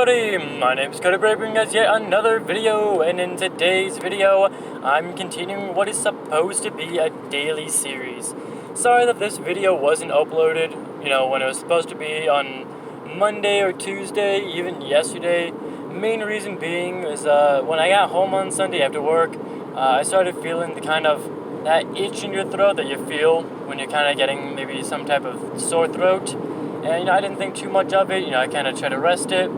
everybody, my name is Cody Bray, bringing us yet another video, and in today's video, I'm continuing what is supposed to be a daily series. Sorry that this video wasn't uploaded, when it was supposed to be on Monday or Tuesday, even yesterday. Main reason being is when I got home on Sunday after work, I started feeling that itch in your throat that you feel when you're kind of getting maybe some type of sore throat. And, I didn't think too much of it. I kind of tried to rest it.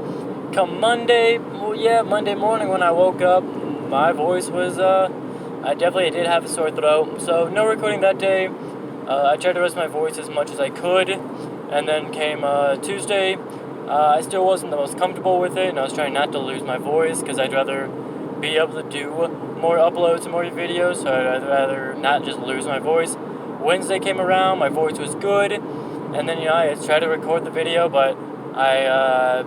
Come Monday morning when I woke up, my voice was, I definitely did have a sore throat. So, no recording that day. I tried to rest my voice as much as I could. And then came Tuesday. I still wasn't the most comfortable with it. And I was trying not to lose my voice because I'd rather be able to do more uploads and more videos. So I'd rather not just lose my voice. Wednesday came around. My voice was good. And then, I tried to record the video, but I,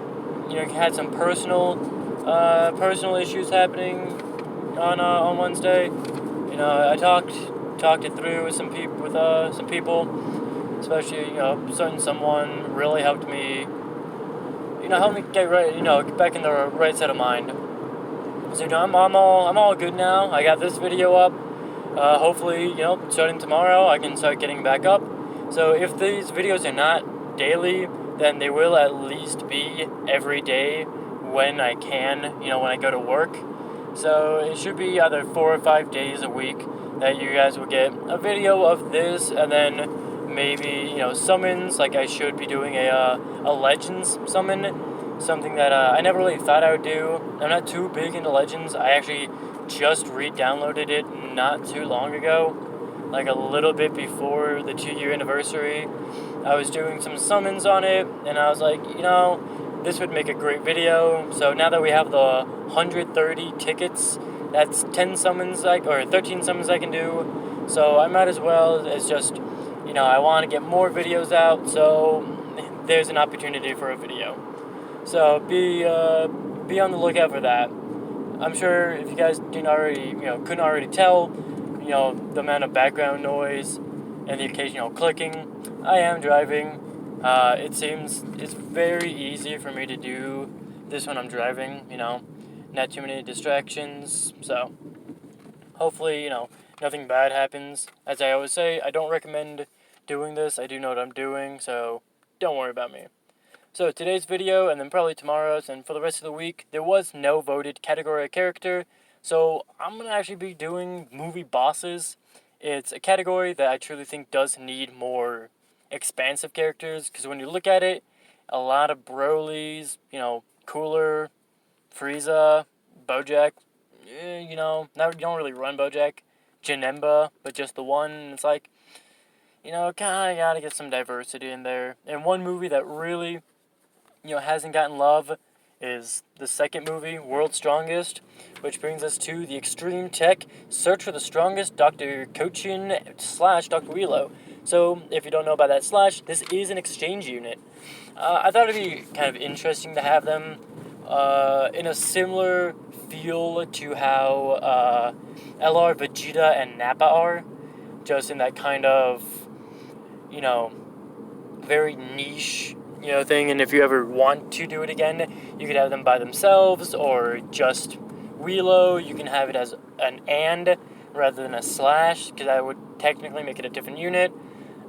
had some personal issues happening on Wednesday. I talked it through with some people, especially, someone really helped me get right, back in the right set of mind. So, I'm all good now. I got this video up. Hopefully, starting tomorrow, I can start getting back up. So if these videos are not daily, then they will at least be every day when I can, when I go to work. So it should be either 4 or 5 days a week that you guys will get a video of this, and then maybe, summons, like I should be doing a Legends summon, something that I never really thought I would do. I'm not too big into Legends. I actually just re-downloaded it not too long ago. Like a little bit before the 2-year anniversary. I was doing some summons on it, and I was like, this would make a great video. So now that we have the 130 tickets, that's 10 summons, or 13 summons I can do. So I might as well as just, I want to get more videos out, so there's an opportunity for a video. So be on the lookout for that. I'm sure if you guys couldn't already tell, the amount of background noise and the occasional clicking. I am driving. It seems it's very easy for me to do this when I'm driving, not too many distractions. So hopefully, nothing bad happens. As I always say, I don't recommend doing this. I do know what I'm doing, so don't worry about me. So today's video, and then probably tomorrow's, and for the rest of the week, there was no voted category or character. So I'm going to actually be doing movie bosses. It's a category that I truly think does need more expansive characters, because when you look at it, a lot of Broly's, Cooler, Frieza, Bojack, you don't really run Bojack, Janemba, but just the one. It's like, kind of gotta get some diversity in there. And one movie that really, hasn't gotten love is the second movie, World's Strongest, which brings us to the Extreme Tech Search for the Strongest Dr. Kochin / Dr. Wheelo. So, if you don't know about that / this is an exchange unit. I thought it'd be kind of interesting to have them in a similar feel to how LR, Vegeta, and Nappa are. Just in that kind of, very niche thing, and if you ever want to do it again, you could have them by themselves, or just Wheelo. You can have it as an and rather than a / because that would technically make it a different unit.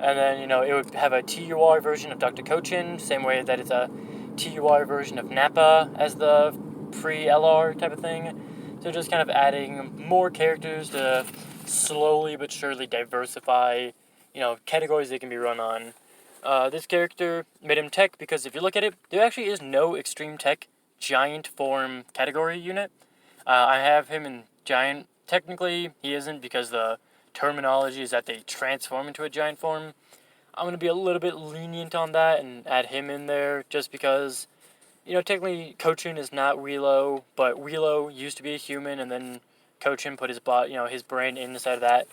And then, it would have a TUR version of Dr. Kochin, same way that it's a TUR version of Nappa as the pre-LR type of thing. So just kind of adding more characters to slowly but surely diversify, categories they can be run on. This character made him tech because if you look at it, there actually is no extreme tech giant form category unit. I have him in giant. Technically, he isn't because the terminology is that they transform into a giant form. I'm going to be a little bit lenient on that and add him in there just because, technically Kochin is not Wheelo, but Wheelo used to be a human, and then Kochin put his his brain inside of that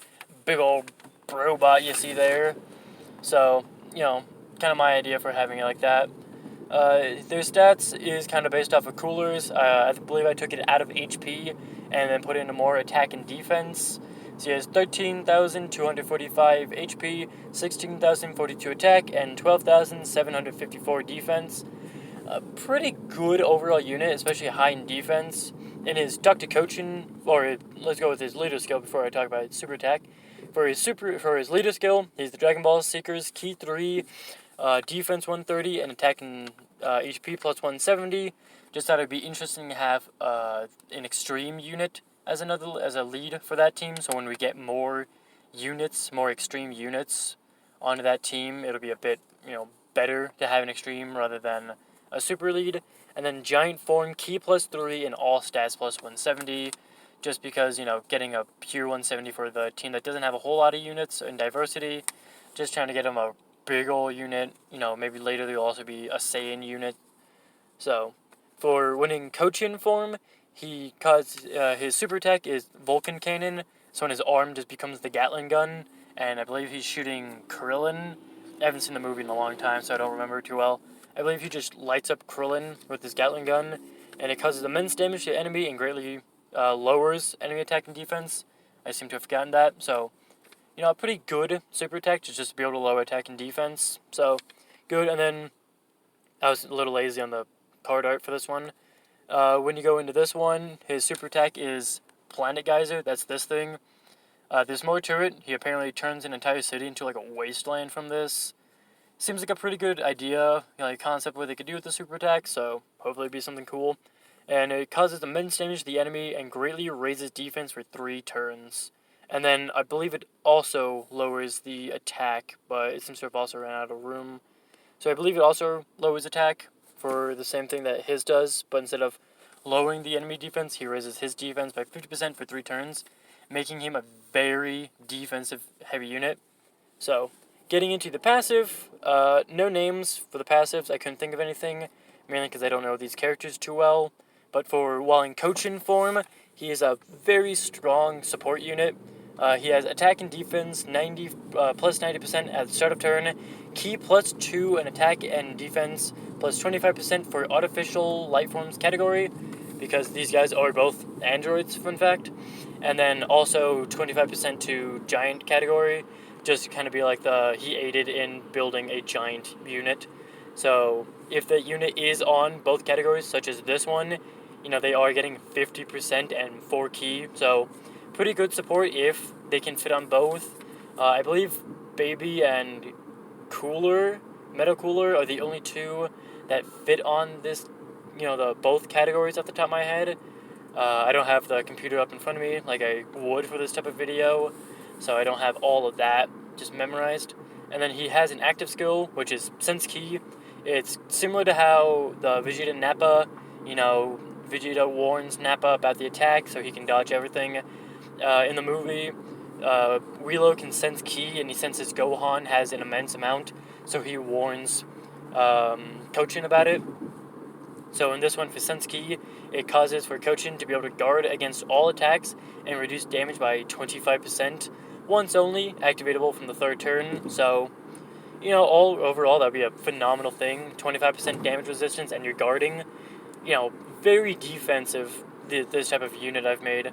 big old robot you see there. So, kind of my idea for having it like that. Their stats is kind of based off of Cooler's. I believe I took it out of HP and then put it into more attack and defense. So he has 13,245 HP, 16,042 attack, and 12,754 defense. a pretty good overall unit, especially high in defense. In his Dr. Kochin, or let's go with his leader skill before I talk about his super attack. For his leader skill, he's the Dragon Ball Seeker's Key 3, defense 130, and attacking HP plus 170. Just thought it'd be interesting to have an extreme unit as a lead for that team. So when we get more units, more extreme units onto that team, it'll be a bit better to have an extreme rather than a super lead. And then Giant Form, Key plus 3, and all stats plus 170. Just because, getting a pure 170 for the team that doesn't have a whole lot of units and diversity, just trying to get them a big ol' unit. Maybe later there'll also be a Saiyan unit. So, for winning Kochin form, his super attack is Vulcan Cannon, so when his arm just becomes the Gatling gun, and I believe he's shooting Krillin. I haven't seen the movie in a long time, so I don't remember too well. I believe he just lights up Krillin with his Gatling gun, and it causes immense damage to the enemy and greatly lowers enemy attack and defense. I seem to have forgotten that. So, a pretty good super attack to just be able to lower attack and defense. So, good. And then I was a little lazy on the card art for this one. When you go into this one, his super attack is Planet Geyser. That's this thing. There's more to it. He apparently turns an entire city into like a wasteland from this. Seems like a pretty good idea, concept what they could do with the super attack. So hopefully it'll be something cool. And it causes immense damage to the enemy and greatly raises defense for 3 turns. And then I believe it also lowers the attack, but it seems to have also ran out of room. So I believe it also lowers attack for the same thing that his does, but instead of lowering the enemy defense, he raises his defense by 50% for 3 turns, making him a very defensive heavy unit. So, getting into the passive, no names for the passives. I couldn't think of anything, mainly because I don't know these characters too well. But while in Kochin form, he is a very strong support unit. He has attack and defense plus 90% at the start of turn, Key plus 2 in attack and defense, plus 25% for artificial life forms category, because these guys are both androids, fun fact. And then also 25% to giant category, just to kind of be like he aided in building a giant unit. So if the unit is on both categories, such as this one, they are getting 50% and 4 key. So pretty good support if they can fit on both. I believe Baby and Metal Cooler are the only 2 that fit on this, the both categories off the top of my head. I don't have the computer up in front of me like I would for this type of video, so I don't have all of that just memorized. And then he has an active skill, which is Sense Key. It's similar to how the Vegeta Nappa, Vegeta warns Nappa about the attack so he can dodge everything. In the movie, Wheelo can sense Ki, and he senses Gohan has an immense amount, so he warns Kochin about it. So in this one, for Sense Ki, it causes for Kochin to be able to guard against all attacks and reduce damage by 25%, once only, activatable from the 3rd turn. So, overall, that would be a phenomenal thing. 25% damage resistance, and you're guarding. Very defensive, this type of unit I've made.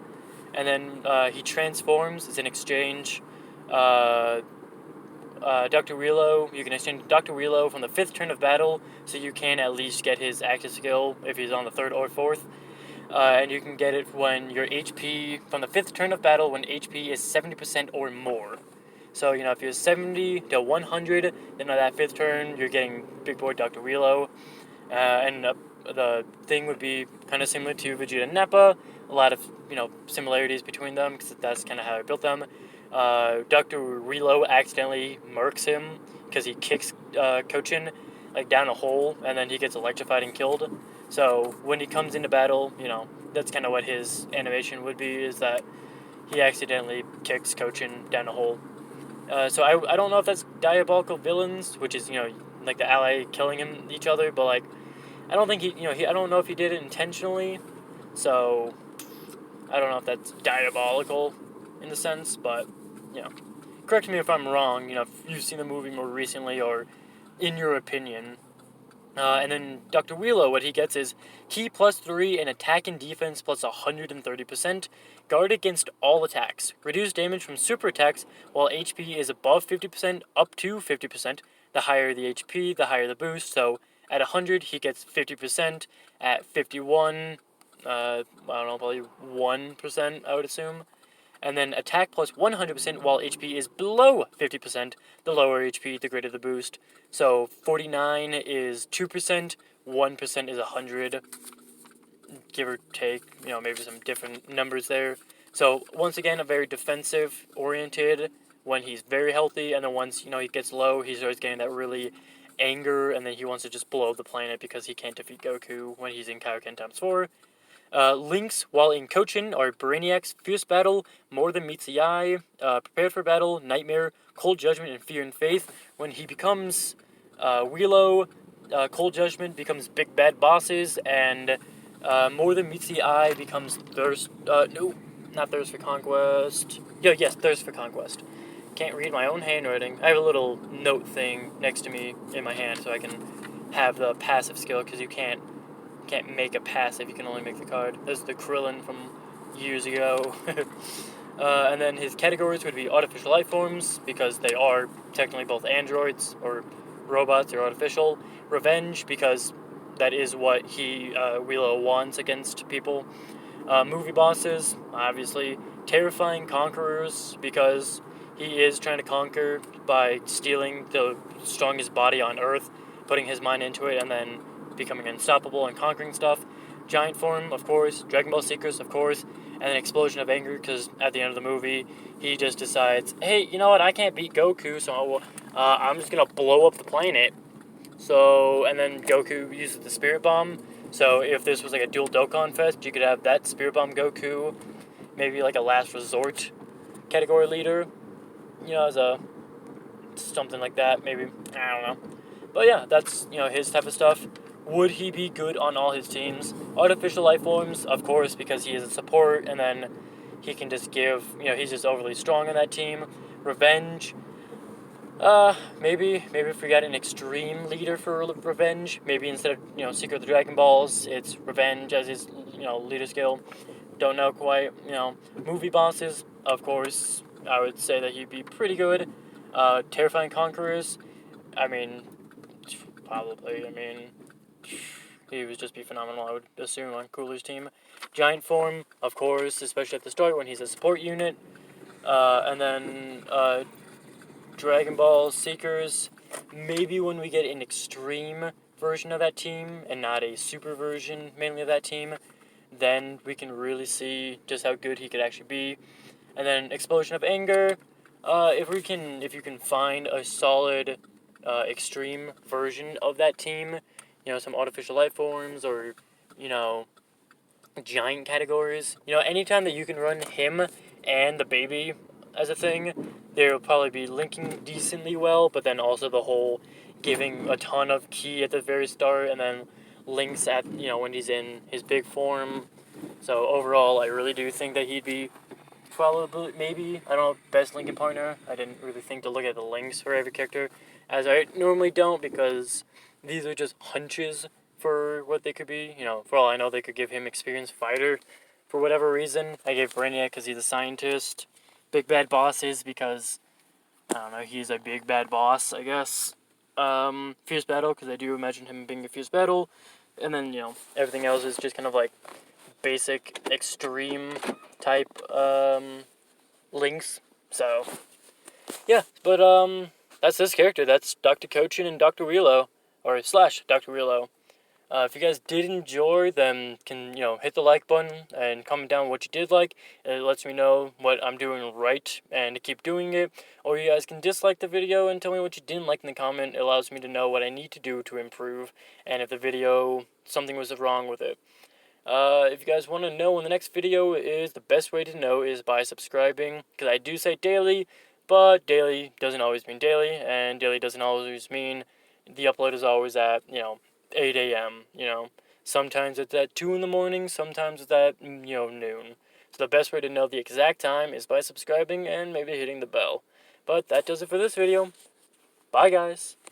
And then he transforms as an exchange. Dr. Wheelo, you can exchange Dr. Wheelo from the 5th turn of battle, so you can at least get his active skill if he's on the 3rd or 4th. And you can get it when your HP, from the 5th turn of battle, when HP is 70% or more. So, if you're 70 to 100, then on that 5th turn, you're getting Big Boy Dr. Wheelo. And the thing would be kind of similar to Vegeta and Nappa. A lot of, similarities between them, because that's kind of how I built them. Dr. Wheelo accidentally murks him, because he kicks Kochin, down a hole, and then he gets electrified and killed. So, when he comes into battle, that's kind of what his animation would be, is that he accidentally kicks Kochin down a hole. So I don't know if that's diabolical villains, which is, the ally killing each other, but, I don't think I don't know if he did it intentionally, so I don't know if that's diabolical in the sense, but, correct me if I'm wrong, if you've seen the movie more recently, or in your opinion. And then Dr. Wheelo, what he gets is Key plus 3 and attack and defense plus 130%, guard against all attacks, reduce damage from super attacks while HP is above 50% up to 50%, the higher the HP, the higher the boost, so At 100, he gets 50%. At 51, I don't know, probably 1%, I would assume. And then attack plus 100% while HP is below 50%. The lower HP, the greater the boost. So 49 is 2%, 1% is 100, give or take, maybe some different numbers there. So once again, a very defensive oriented when he's very healthy, and then once he gets low, he starts getting that really anger, and then he wants to just blow up the planet because he can't defeat Goku when he's in Kaioken times 4. Links, while in Kochin, are Brainiac's Fierce Battle, More Than Meets the Eye, Prepared for Battle, Nightmare, Cold Judgment, and Fear and Faith. When he becomes Wheelo, Cold Judgment becomes Big Bad Bosses, and More Than Meets the Eye becomes Thirst. No, not Thirst for Conquest. Yes, Thirst for Conquest. Can't read my own handwriting. I have a little note thing next to me in my hand so I can have the passive skill, because you can't make a passive, you can only make the card. This is the Krillin from years ago. And then his categories would be artificial life forms, because they are technically both androids or robots or artificial. Revenge, because that is what Wheelo wants against people. Movie bosses, obviously. Terrifying conquerors, because he is trying to conquer by stealing the strongest body on Earth, putting his mind into it, and then becoming unstoppable and conquering stuff. Giant form, of course. Dragon Ball Seekers, of course. And then explosion of anger, because at the end of the movie, he just decides, hey, you know what, I can't beat Goku, so I'm just going to blow up the planet. So, and then Goku uses the Spirit Bomb. So if this was like a dual Dokkan Fest, you could have that Spirit Bomb Goku, maybe like a last resort category leader, as a something like that, maybe. I don't know. But yeah, that's, his type of stuff. Would he be good on all his teams? Artificial life forms, of course, because he is a support, and then he can just give, he's just overly strong on that team. Revenge, maybe if we got an extreme leader for Revenge, maybe instead of, Secret of the Dragon Balls, it's Revenge as his, leader skill. Don't know quite, Movie bosses, of course, I would say that he'd be pretty good. Terrifying Conquerors, probably, he would just be phenomenal, I would assume, on Cooler's team. Giant form, of course, especially at the start when he's a support unit. And then Dragon Ball Seekers, maybe when we get an extreme version of that team and not a super version mainly of that team, then we can really see just how good he could actually be. And then Explosion of Anger, if you can find a solid extreme version of that team, some artificial life forms or, giant categories. Anytime that you can run him and the baby as a thing, they'll probably be linking decently well, but then also the whole giving a ton of ki at the very start and then links at, when he's in his big form. So overall, I really do think that he'd be probably, maybe, I don't know, best Linkin partner. I didn't really think to look at the links for every character, as I normally don't, because these are just hunches for what they could be. For all I know, they could give him experienced fighter for whatever reason. I gave Brainiac because he's a scientist. Big Bad Bosses because, I don't know, he's a big bad boss, I guess. Fierce Battle, because I do imagine him being a Fierce Battle. And then, everything else is just kind of like basic extreme type links. So yeah, but that's this character. That's Dr. Kochin and Dr. Wheelo, or / Dr. Wheelo. If you guys did enjoy, then can hit the like button and comment down what you did like. It lets me know what I'm doing right and to keep doing it. Or you guys can dislike the video and tell me what you didn't like in the comment. It allows me to know what I need to do to improve and if the video something was wrong with it. If you guys want to know when the next video is, the best way to know is by subscribing, because I do say daily, but daily doesn't always mean daily, and daily doesn't always mean the upload is always at, 8 a.m., Sometimes it's at 2 in the morning, sometimes it's at, noon. So the best way to know the exact time is by subscribing and maybe hitting the bell. But that does it for this video. Bye, guys.